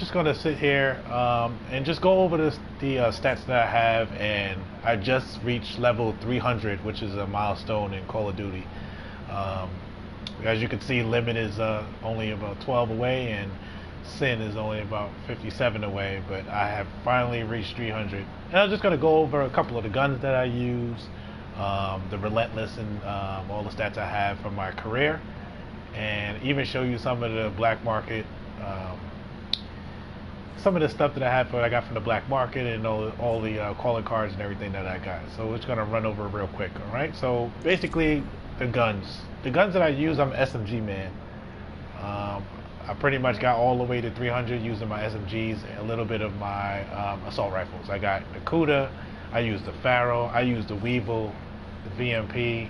just going to sit here and just go over the stats that I have, and I just reached level 300, which is a milestone in Call of Duty. Um, as you can see, Limit is only about 12 away, and Sin is only about 57 away, but I have finally reached 300. And I'm just going to go over a couple of the guns that I use, the Relentless, and all the stats I have from my career, and even show you some of the black market, some of the stuff that I got from the black market, and all the calling cards and everything that I got. So we're just going to run over real quick, all right? So basically, the guns that I use, I'm an SMG man. I pretty much got all the way to 300 using my SMGs and a little bit of my assault rifles. I got the Kuda, I use the Pharaoh, I use the Weevil, the VMP.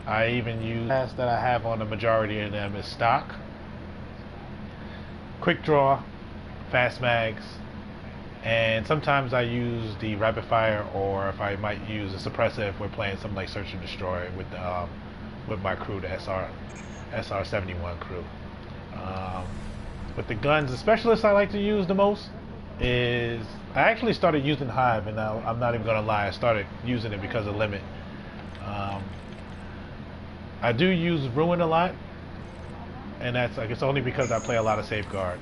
I even use that I have on the majority of them is stock, quick draw, fast mags, and sometimes I use the rapid fire, or if I might use a suppressor if we're playing something like Search and Destroy with my crew, the SR71 crew. With the guns, the specialist I like to use the most is, I actually started using Hive, and now I'm not even gonna lie, I started using it because of Limit. I do use Ruin a lot, and that's like, it's only because I play a lot of Safeguard.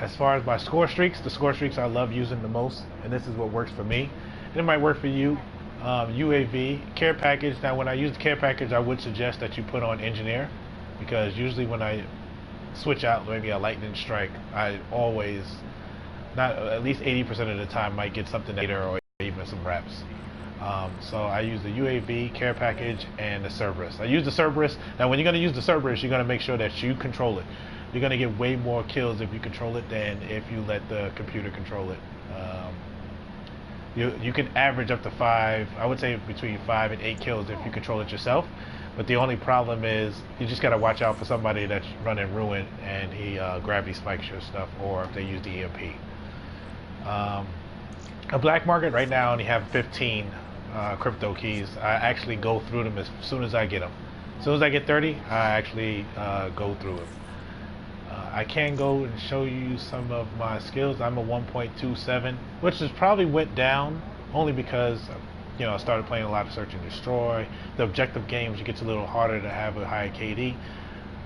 As far as my score streaks, the score streaks I love using the most, and this is what works for me, and it might work for you. UAV, care package. Now when I use the care package, I would suggest that you put on engineer, because usually when I switch out maybe a lightning strike, I always, not at least 80% of the time, might get something later or even some reps. So I use the UAV, care package, and the Cerberus. I use the Cerberus. Now when you're going to use the Cerberus, you're going to make sure that you control it. You're going to get way more kills if you control it than if you let the computer control it. You can average up to 5, I would say between 5 and 8 kills if you control it yourself. But the only problem is you just got to watch out for somebody that's running Ruin and he gravity spikes your stuff, or if they use the EMP. A black market right now I only have 15 crypto keys. I actually go through them as soon as I get them. As soon as I get 30, I actually go through them. I can go and show you some of my skills. I'm a 1.27, which has probably went down only because, you know, I started playing a lot of Search and Destroy. The objective games, it gets a little harder to have a high KD,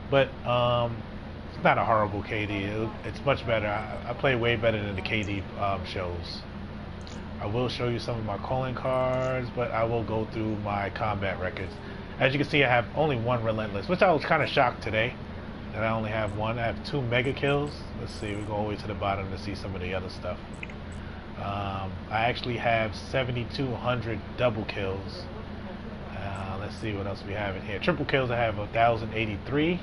but it's not a horrible KD. It's much better. I play way better than the KD shows. I will show you some of my calling cards, but I will go through my combat records. As you can see, I have only one Relentless, which I was kind of shocked today that I only have one. I have 2 mega kills. Let's see, we go all the way to the bottom to see some of the other stuff. I actually have 7,200 double kills. Let's see what else we have in here. Triple kills, I have 1,083.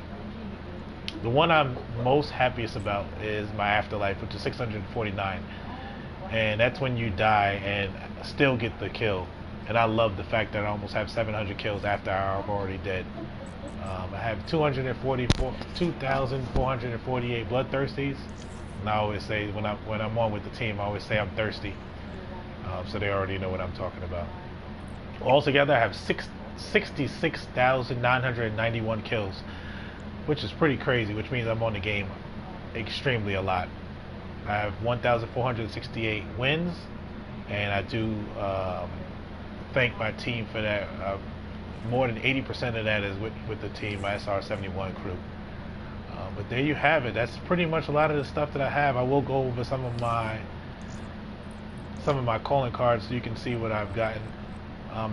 The one I'm most happiest about is my Afterlife, which is 649. And that's when you die and still get the kill. And I love the fact that I almost have 700 kills after I'm already dead. I have 2,448 bloodthirsties. And I always say, when I'm on with the team, I always say I'm thirsty. So they already know what I'm talking about. Altogether, I have 66,991 kills, which is pretty crazy, which means I'm on the game extremely a lot. I have 1,468 wins, and I do thank my team for that. More than 80% of that is with the team, my SR71 crew. But there you have it. That's pretty much a lot of the stuff that I have. I will go over some of my calling cards so you can see what I've gotten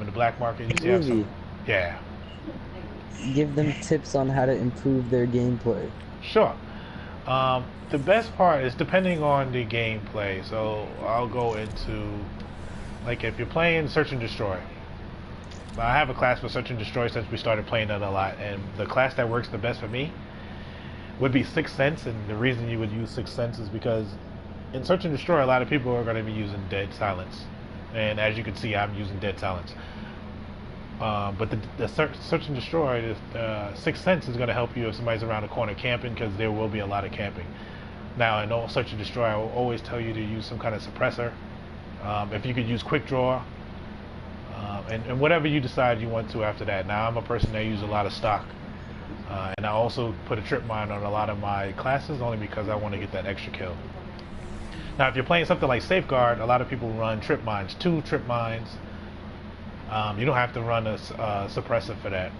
in the black market. You see, I have some, yeah. Give them tips on how to improve their gameplay. Sure. The best part is depending on the gameplay. So I'll go into, like, if you're playing Search and Destroy. I have a class for Search and Destroy since we started playing it a lot, and the class that works the best for me would be Sixth Sense. And the reason you would use Sixth Sense is because in Search and Destroy, a lot of people are going to be using Dead Silence, and as you can see, I'm using Dead Silence. But the Search and Destroy, Sixth Sense is going to help you if somebody's around the corner camping, because there will be a lot of camping. Now, in all Search and Destroy, I will always tell you to use some kind of suppressor. If you could use quick draw, and whatever you decide you want to after that. Now, I'm a person that uses a lot of stock. And I also put a trip mine on a lot of my classes only because I want to get that extra kill. Now, if you're playing something like Safeguard, a lot of people run trip mines, 2 trip mines. You don't have to run a suppressor for that.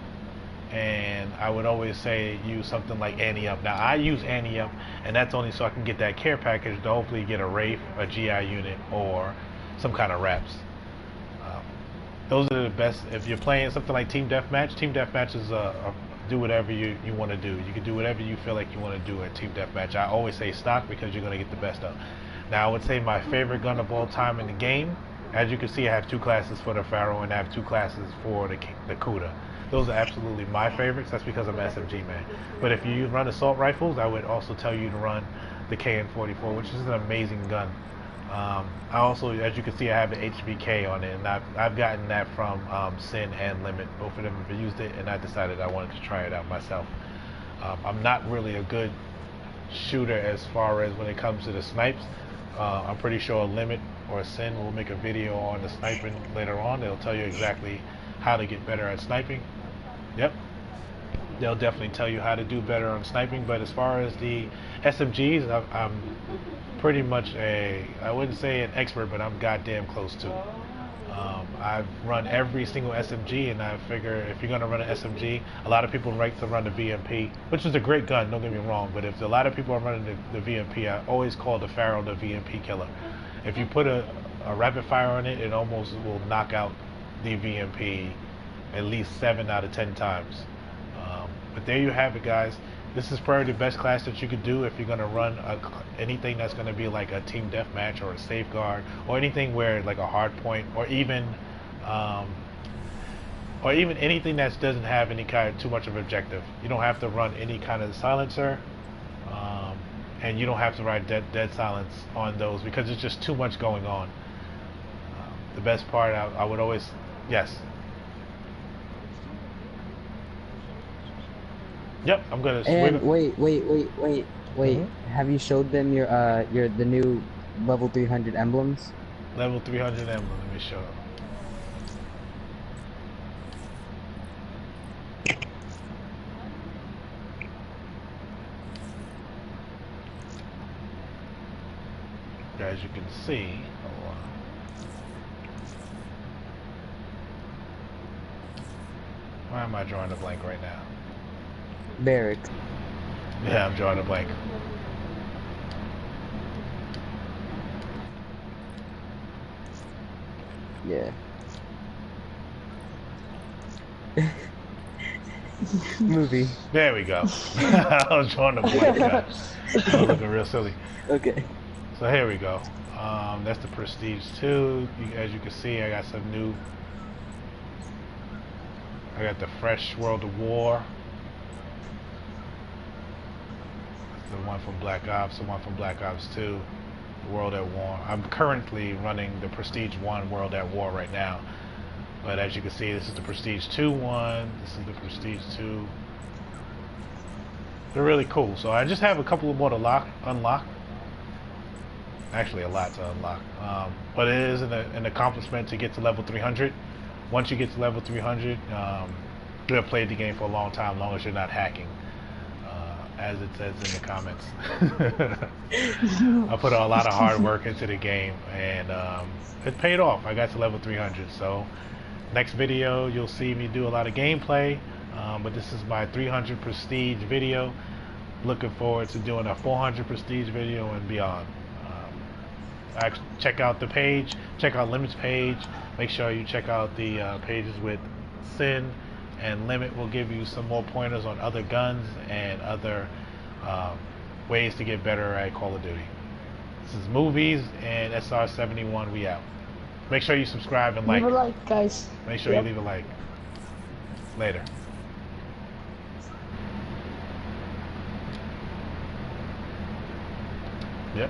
And I would always say use something like Anti-Up. Now, I use Anti-Up, and that's only so I can get that care package to hopefully get a Wraith, a GI unit, or some kind of reps. Those are the best. If you're playing something like Team Deathmatch is do whatever you want to do. You can do whatever you feel like you want to do at Team Deathmatch. I always say stock because you're going to get the best of. Now, I would say my favorite gun of all time in the game, as you can see, I have 2 classes for the Pharaoh and I have 2 classes for the Kuda. Those are absolutely my favorites. That's because I'm an SMG man. But if you run assault rifles, I would also tell you to run the KN-44, which is an amazing gun. I also, as you can see, I have the HVK on it, and I've gotten that from Sin and Limit. Both of them have used it, and I decided I wanted to try it out myself. I'm not really a good shooter as far as when it comes to the snipes. I'm pretty sure Limit or Sin will make a video on the sniping later on. They'll tell you exactly how to get better at sniping. Yep. They'll definitely tell you how to do better on sniping, but as far as the SMGs, I'm pretty much I wouldn't say an expert, but I'm goddamn close to. I've run every single SMG, and I figure if you're going to run an SMG, a lot of people like to run the VMP, which is a great gun, don't get me wrong, but if a lot of people are running the VMP, I always call the Pharaoh the VMP killer. If you put a rapid fire on it, it almost will knock out the VMP at least 7 out of 10 times. But there you have it, guys. This is probably the best class that you could do if you're going to run anything that's going to be like a team deathmatch or a safeguard or anything where like a hard point or even anything that doesn't have any kind of too much of objective. You don't have to run any kind of silencer, and you don't have to ride dead silence on those because it's just too much going on. The best part, I would always, yes. Yep, I'm gonna. And wait. Have you showed them the new level 300 emblems? Level 300 emblem. Let me show them. As you can see, hold on. Why am I drawing a blank right now? Barracks. Yeah, I'm drawing a blank. Yeah. Movie. There we go. I was drawing a blank. I was looking real silly. Okay. So here we go. That's the Prestige 2. As you can see, I got some new. I got the fresh World of War. The one from Black Ops, the one from Black Ops 2, World at War. I'm currently running the Prestige 1 World at War right now. But as you can see, this is the Prestige 2 one. This is the Prestige 2. They're really cool. So I just have a couple more to unlock. Actually, a lot to unlock. But it is an accomplishment to get to level 300. Once you get to level 300, you have played the game for a long time, as long as you're not hacking. As it says in the comments. I put a lot of hard work into the game, and it paid off. I got to level 300. So next video, you'll see me do a lot of gameplay, but this is my 300 Prestige video. Looking forward to doing a 400 Prestige video and beyond. Check out the page, check out Limit's page. Make sure you check out the pages with Sin and Limit. Will give you some more pointers on other guns and other ways to get better at Call of Duty. This is Movies and SR71. We out. Make sure you subscribe and like. Leave a like, guys. Make sure you leave a like. Later. Yep.